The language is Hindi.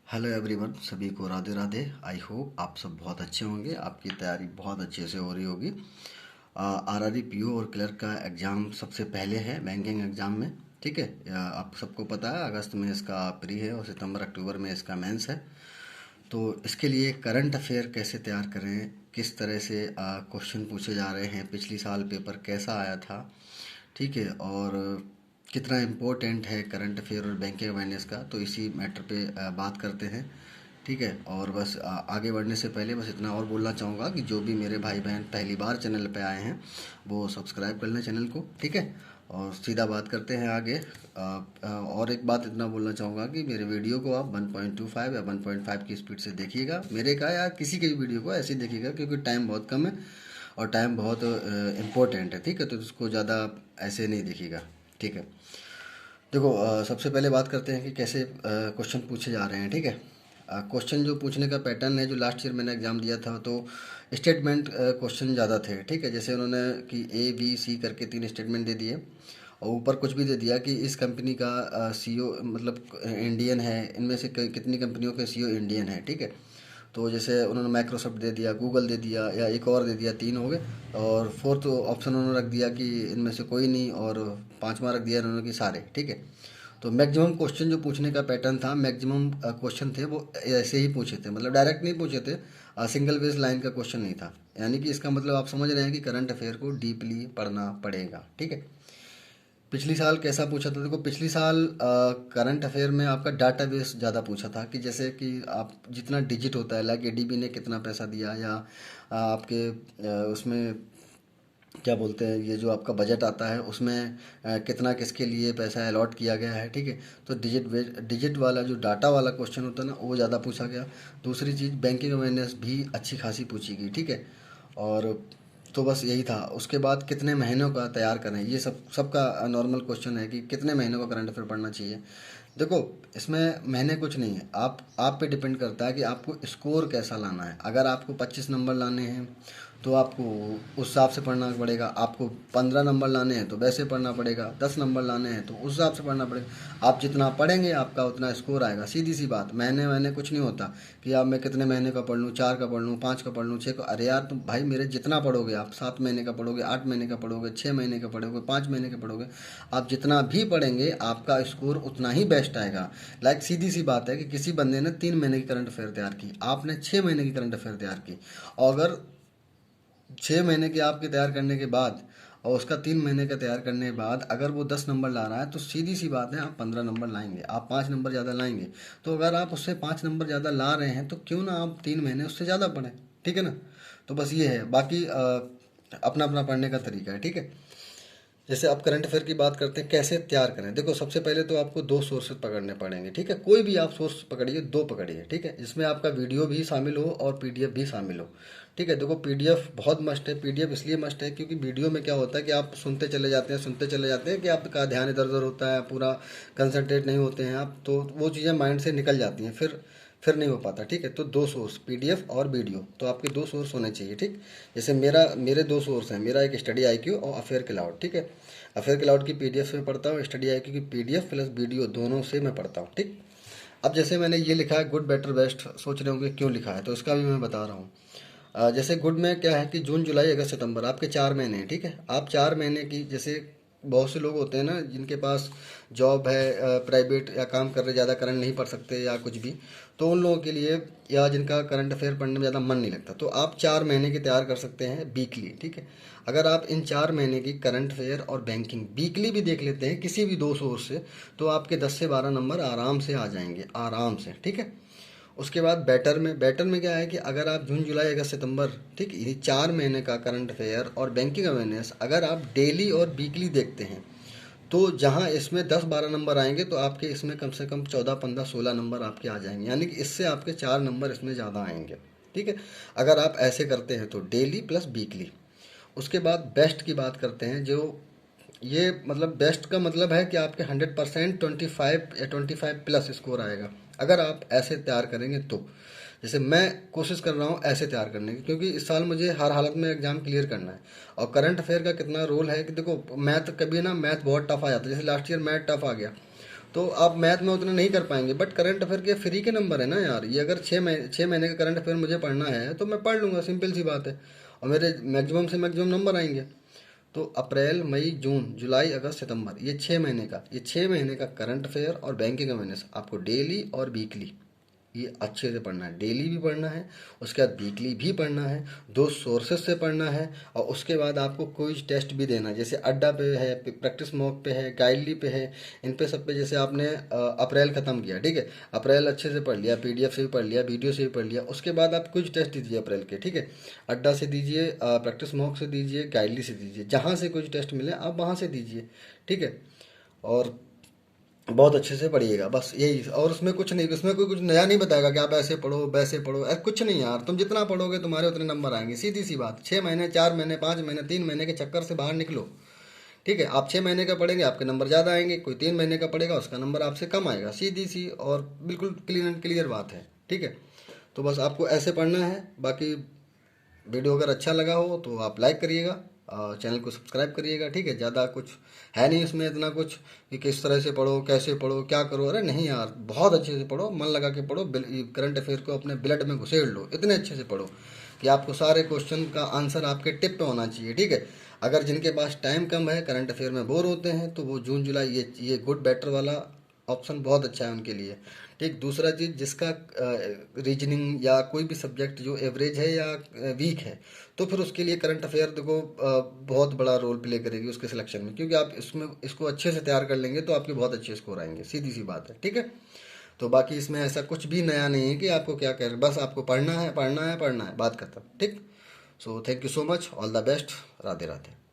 हेलो एवरीवन, सभी को राधे राधे। आई होप आप सब बहुत अच्छे होंगे। आपकी तैयारी बहुत अच्छे से हो रही होगी। आरआरबी पीओ और क्लर्क का एग्ज़ाम सबसे पहले है बैंकिंग एग्ज़ाम में। ठीक है, आप सबको पता है अगस्त में इसका प्री है और सितंबर अक्टूबर में इसका मेंस है। तो इसके लिए करंट अफेयर कैसे तैयार करें, किस तरह से क्वेश्चन पूछे जा रहे हैं, पिछली साल पेपर कैसा आया था, ठीक है, और कितना इम्पोर्टेंट है करंट अफेयर और बैंकिंग अवेयरनेस का, तो इसी मैटर पे बात करते हैं। ठीक है, और बस आगे बढ़ने से पहले बस इतना और बोलना चाहूँगा कि जो भी मेरे भाई बहन पहली बार चैनल पे आए हैं वो सब्सक्राइब कर लें चैनल को। ठीक है, और सीधा बात करते हैं आगे। और एक बात इतना बोलना चाहूँगा कि मेरे वीडियो को आप 1.25 या 1.5 की स्पीड से देखिएगा। मेरे का या किसी के भी वीडियो को ऐसे ही देखिएगा, क्योंकि टाइम बहुत कम है और टाइम बहुत इम्पोर्टेंट है। ठीक है, तो उसको ज़्यादा ऐसे नहीं देखिएगा। ठीक है, देखो, सबसे पहले बात करते हैं कि कैसे क्वेश्चन पूछे जा रहे हैं। ठीक है, क्वेश्चन जो पूछने का पैटर्न है, जो लास्ट ईयर मैंने एग्ज़ाम दिया था तो स्टेटमेंट क्वेश्चन ज़्यादा थे। ठीक है, जैसे उन्होंने कि ए बी सी करके 3 स्टेटमेंट दे दिए और ऊपर कुछ भी दे दिया कि इस कंपनी का सीईओ मतलब इंडियन है, इनमें से कितनी कंपनियों के सीईओ इंडियन है। ठीक है, तो जैसे उन्होंने माइक्रोसॉफ्ट दे दिया, गूगल दे दिया, या एक और दे दिया, 3 हो गए। और फोर्थ ऑप्शन उन्होंने रख दिया कि इनमें से कोई नहीं, और पांचवा रख दिया उन्होंने कि सारे। ठीक है, तो मैक्सिमम क्वेश्चन जो पूछने का पैटर्न था, मैक्सिमम क्वेश्चन थे वो ऐसे ही पूछे थे, मतलब डायरेक्ट नहीं पूछे थे। सिंगल बेस लाइन का क्वेश्चन नहीं था। यानी कि इसका मतलब आप समझ रहे हैं कि करंट अफेयर को डीपली पढ़ना पड़ेगा। ठीक है, पिछली साल कैसा पूछा था? देखो, पिछली साल करंट अफेयर में आपका डाटाबेस ज़्यादा पूछा था कि जैसे कि आप जितना डिजिट होता है, लाइक एडीबी ने कितना पैसा दिया, या आपके उसमें क्या बोलते हैं, ये जो आपका बजट आता है उसमें कितना किसके लिए पैसा अलॉट किया गया है। ठीक है, तो डिजिट वाला जो डाटा वाला क्वेश्चन होता है ना, वो ज़्यादा पूछा गया। दूसरी चीज़, बैंकिंग अवेयरनेस भी अच्छी खासी पूछी गई। ठीक है, और तो बस यही था। उसके बाद कितने महीनों का तैयार करें, ये सबका नॉर्मल क्वेश्चन है कि कितने महीनों का करंट अफेयर पढ़ना चाहिए। देखो, इसमें महीने कुछ नहीं है, आप पे डिपेंड करता है कि आपको स्कोर कैसा लाना है। अगर आपको 25 नंबर लाने हैं तो आपको उस हिसाब से पढ़ना पड़ेगा। आपको 15 नंबर लाने हैं तो वैसे पढ़ना पड़ेगा। 10 नंबर लाने हैं तो उस हिसाब से पढ़ना पड़ेगा। आप जितना पढ़ेंगे आपका उतना स्कोर आएगा। सीधी सी बात, महीने कुछ नहीं होता कि आप मैं कितने महीने का पढ़ लूँ, 4 का पढ़ लूँ, 5 का पढ़ लूँ, 6 का। अरे यार, तुम भाई मेरे जितना पढ़ोगे, आप 7 महीने का पढ़ोगे, 8 महीने का पढ़ोगे, 6 महीने का पढ़ोगे, 5 महीने का पढ़ोगे, आप जितना भी पढ़ेंगे आपका स्कोर उतना ही बेस्ट आएगा। लाइक सीधी सी बात है कि किसी बंदे ने 3 महीने की करंट अफेयर तैयार की, आपने 6 महीने की करंट अफेयर तैयार की। और अगर 6 महीने की आपके तैयार करने के बाद और उसका 3 महीने का तैयार करने के बाद अगर वो 10 नंबर ला रहा है, तो सीधी सी बात है आप 15 नंबर लाएंगे, आप 5 नंबर ज़्यादा लाएंगे। तो अगर आप उससे 5 नंबर ज़्यादा ला रहे हैं तो क्यों ना आप 3 महीने उससे ज़्यादा पढ़ें। ठीक है ना, तो बस ये है। बाकी अपना अपना पढ़ने का तरीका है। ठीक है, जैसे आप करंट अफेयर की बात करते हैं कैसे तैयार करें। देखो, सबसे पहले तो आपको 2 सोर्सेज पकड़ने पड़ेंगे। ठीक है, कोई भी आप सोर्स पकड़िए, 2 पकड़िए। ठीक है, जिसमें आपका वीडियो भी शामिल हो और पीडीएफ भी शामिल हो। ठीक है, देखो, पीडीएफ बहुत मस्ट है। पीडीएफ इसलिए मस्ट है क्योंकि वीडियो में क्या होता है कि आप सुनते चले जाते हैं कि आपका ध्यान इधर उधर होता है, पूरा कंसंट्रेट नहीं होते हैं आप, तो वो चीज़ें माइंड से निकल जाती हैं, फिर नहीं हो पाता। ठीक है, तो 2 सोर्स, पीडीएफ और वीडियो, तो आपके 2 सोर्स होने चाहिए। ठीक, जैसे मेरे 2 सोर्स हैं। मेरा एक स्टडी आईक्यू और अफेयर क्लाउड। ठीक है, अफेयर क्लाउड की पीडीएफ से मैं पढ़ता हूँ, स्टडी आईक्यू की पीडीएफ प्लस वीडियो दोनों से मैं पढ़ता हूँ। ठीक, अब जैसे मैंने ये लिखा है गुड बेटर बेस्ट, सोच रहे होंगे क्यों लिखा है, तो इसका भी मैं बता रहा हूँ। जैसे गुड में क्या है कि जून जुलाई अगस्त सितंबर आपके 4 महीने हैं। ठीक है, आप 4 महीने की, जैसे बहुत से लोग होते हैं ना जिनके पास जॉब है, प्राइवेट या काम कर रहे, ज़्यादा करंट नहीं पढ़ सकते या कुछ भी, तो उन लोगों के लिए, या जिनका करंट अफेयर पढ़ने में ज़्यादा मन नहीं लगता, तो आप 4 महीने की तैयार कर सकते हैं वीकली। ठीक है, अगर आप इन 4 महीने की करंट अफेयर और बैंकिंग वीकली भी देख लेते हैं किसी भी 2 सोर्स से, तो आपके 10 से 12 नंबर आराम से आ जाएंगे, आराम से। ठीक है, उसके बाद बैटर में क्या है कि अगर आप जून जुलाई अगस्त सितंबर, ठीक, ये 4 महीने का करंट अफेयर और बैंकिंग अवेयरनेस अगर आप डेली और वीकली देखते हैं, तो जहां इसमें 10-12 नंबर आएंगे तो आपके इसमें कम से कम 14-15-16 नंबर आपके आ जाएंगे, यानी कि इससे आपके 4 नंबर इसमें ज़्यादा आएंगे। ठीक है, अगर आप ऐसे करते हैं तो डेली प्लस वीकली। उसके बाद बेस्ट की बात करते हैं, जो ये मतलब बेस्ट का मतलब है कि आपके 100% 25 या 25 प्लस स्कोर आएगा अगर आप ऐसे तैयार करेंगे तो। जैसे मैं कोशिश कर रहा हूँ ऐसे तैयार करने की, क्योंकि इस साल मुझे हर हालत में एग्जाम क्लियर करना है। और करंट अफेयर का कितना रोल है कि देखो, मैथ कभी ना मैथ बहुत टफ आ जाता है, जैसे लास्ट ईयर मैथ टफ आ गया, तो आप मैथ में उतना नहीं कर पाएंगे, बट करंट अफेयर के फ्री के नंबर है ना यार। ये अगर 6 महीने का करंट अफेयर मुझे पढ़ना है तो मैं पढ़ लूँगा, सिंपल सी बात है, और मेरे मैक्सिमम से मैक्सिमम नंबर आएंगे। तो अप्रैल, मई, जून, जुलाई, अगस्त, सितंबर, ये 6 महीने का, ये 6 महीने का करंट अफेयर और बैंकिंग अवेयरनेस आपको डेली और वीकली ये अच्छे से पढ़ना है। डेली भी पढ़ना है, उसके बाद वीकली भी पढ़ना है, 2 सोर्सेस से पढ़ना है, और उसके बाद आपको क्विज टेस्ट भी देना है। जैसे अड्डा पे है, प्रैक्टिस मॉक पे है, गाइडली पे है, इन पे सब पे। जैसे आपने अप्रैल ख़त्म किया, ठीक है, अप्रैल अच्छे से पढ़ लिया, पीडीएफ से भी पढ़ लिया, वीडियो से भी पढ़ लिया, उसके बाद आप क्विज टेस्ट दीजिए अप्रैल के, ठीक है, अड्डा से दीजिए, प्रैक्टिस मॉक से दीजिए, गाइडली से दीजिए, जहाँ से कुछ टेस्ट मिले आप वहाँ से दीजिए, ठीक है। और बहुत अच्छे से पढ़िएगा, बस यही। और उसमें कुछ नहीं, उसमें कोई कुछ नया नहीं बताएगा कि आप ऐसे पढ़ो वैसे पढ़ो, ऐसा कुछ नहीं यार। तुम जितना पढ़ोगे तुम्हारे उतने नंबर आएंगे, सीधी सी बात। 6 महीने, 4 महीने, 5 महीने, 3 महीने के चक्कर से बाहर निकलो, ठीक है। आप 6 महीने का पढ़ेंगे आपके नंबर ज़्यादा आएंगे, कोई 3 महीने का पढ़ेगा उसका नंबर आपसे कम आएगा, सीधी सी और बिल्कुल क्लीन एंड क्लियर बात है, ठीक है। तो बस आपको ऐसे पढ़ना है। बाकी वीडियो अगर अच्छा लगा हो तो आप लाइक करिएगा, चैनल को सब्सक्राइब करिएगा, ठीक है। ज़्यादा कुछ है नहीं इसमें, इतना कुछ कि किस तरह से पढ़ो, कैसे पढ़ो, क्या करो, अरे नहीं यार, बहुत अच्छे से पढ़ो, मन लगा के पढ़ो, करंट अफेयर को अपने ब्लड में घुसेड़ लो, इतने अच्छे से पढ़ो कि आपको सारे क्वेश्चन का आंसर आपके टिप पे होना चाहिए, ठीक है। अगर जिनके पास टाइम कम है, करंट अफेयर में बोर होते हैं, तो वो जून जुलाई ये गुड बेटर वाला ऑप्शन बहुत अच्छा है उनके लिए, ठीक। दूसरा चीज़, जिसका रीजनिंग या कोई भी सब्जेक्ट जो एवरेज है या वीक है, तो फिर उसके लिए करंट अफेयर देखो बहुत बड़ा रोल प्ले करेगी उसके सिलेक्शन में, क्योंकि आप इसमें इसको अच्छे से तैयार कर लेंगे तो आपके बहुत अच्छे स्कोर आएंगे, सीधी सी बात है, ठीक है। तो बाकी इसमें ऐसा कुछ भी नया नहीं है कि आपको क्या कर, बस आपको पढ़ना है, पढ़ना है, पढ़ना है, बात खत्म, ठीक। So thank you so much, all the best, Radhe Radhe.